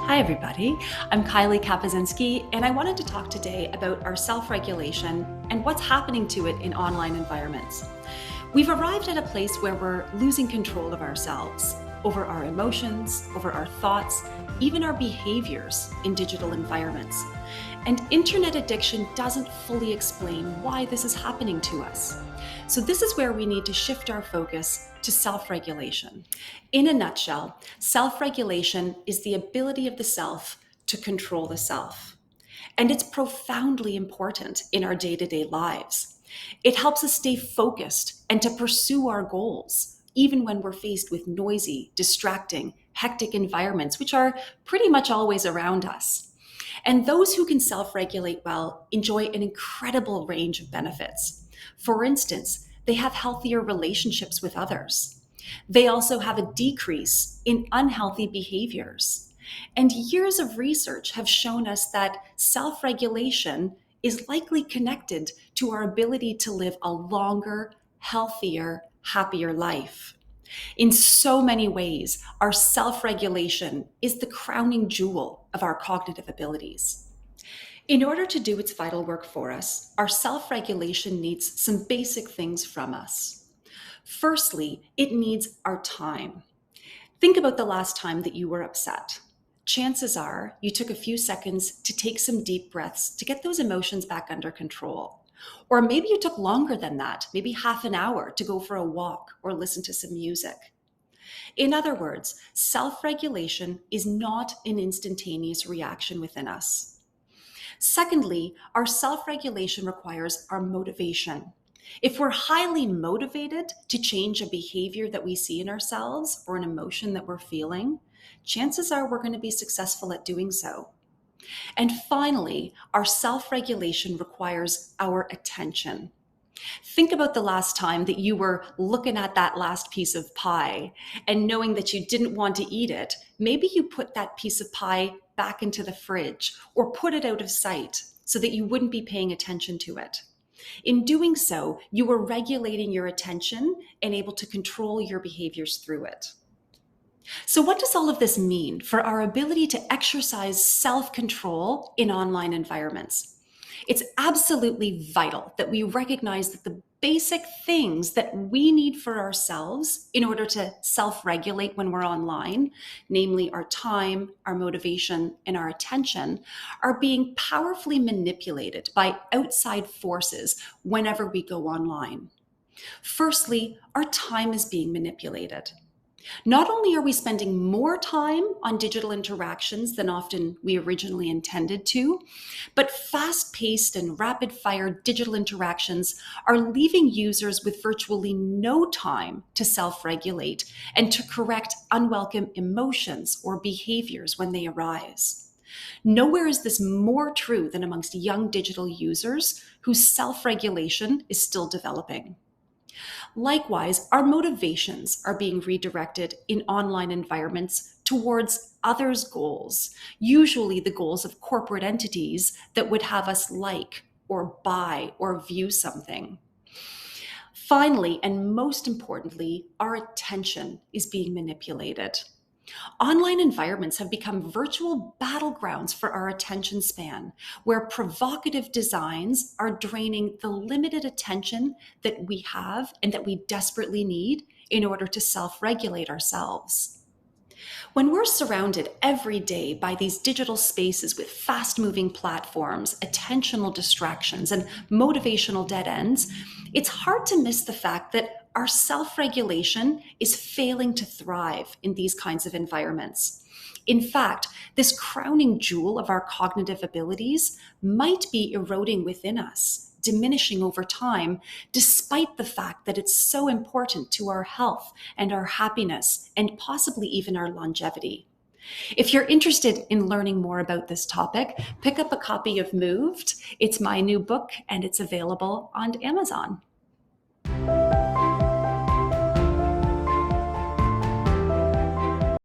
Hi, everybody. I'm Kylie Kapazinski, and I wanted to talk today about our self-regulation and what's happening to it in online environments. We've arrived at a place where we're losing control of ourselves, over our emotions, over our thoughts, even our behaviors in digital environments. And internet addiction doesn't fully explain why this is happening to us. So this is where we need to shift our focus to self-regulation. In a nutshell, self-regulation is the ability of the self to control the self. And it's profoundly important in our day-to-day lives. It helps us stay focused and to pursue our goals, even when we're faced with noisy, distracting, hectic environments, which are pretty much always around us. And those who can self-regulate well enjoy an incredible range of benefits. For instance, they have healthier relationships with others. They also have a decrease in unhealthy behaviors. And years of research have shown us that self-regulation is likely connected to our ability to live a longer, healthier, happier life. In so many ways, our self-regulation is the crowning jewel of our cognitive abilities. In order to do its vital work for us, our self-regulation needs some basic things from us. Firstly, it needs our time. Think about the last time that you were upset. Chances are you took a few seconds to take some deep breaths to get those emotions back under control. Or maybe you took longer than that, maybe half an hour to go for a walk or listen to some music. In other words, self-regulation is not an instantaneous reaction within us. Secondly, our self-regulation requires our motivation. If we're highly motivated to change a behavior that we see in ourselves or an emotion that we're feeling, chances are we're going to be successful at doing so. And finally, our self-regulation requires our attention. Think about the last time that you were looking at that last piece of pie and knowing that you didn't want to eat it. Maybe you put that piece of pie back into the fridge or put it out of sight so that you wouldn't be paying attention to it. In doing so, you were regulating your attention and able to control your behaviors through it. So what does all of this mean for our ability to exercise self-control in online environments? It's absolutely vital that we recognize that the basic things that we need for ourselves in order to self-regulate when we're online, namely our time, our motivation, and our attention, are being powerfully manipulated by outside forces whenever we go online. Firstly, our time is being manipulated. Not only are we spending more time on digital interactions than often we originally intended to, but fast-paced and rapid-fire digital interactions are leaving users with virtually no time to self-regulate and to correct unwelcome emotions or behaviors when they arise. Nowhere is this more true than amongst young digital users whose self-regulation is still developing. Likewise, our motivations are being redirected in online environments towards others' goals, usually the goals of corporate entities that would have us like or buy or view something. Finally, and most importantly, our attention is being manipulated. Online environments have become virtual battlegrounds for our attention span, where provocative designs are draining the limited attention that we have and that we desperately need in order to self-regulate ourselves. When we're surrounded every day by these digital spaces with fast-moving platforms, attentional distractions, and motivational dead ends, it's hard to miss the fact that our self-regulation is failing to thrive in these kinds of environments. In fact, this crowning jewel of our cognitive abilities might be eroding within us, diminishing over time, despite the fact that it's so important to our health and our happiness and possibly even our longevity. If you're interested in learning more about this topic, pick up a copy of Moved. It's my new book and it's available on Amazon.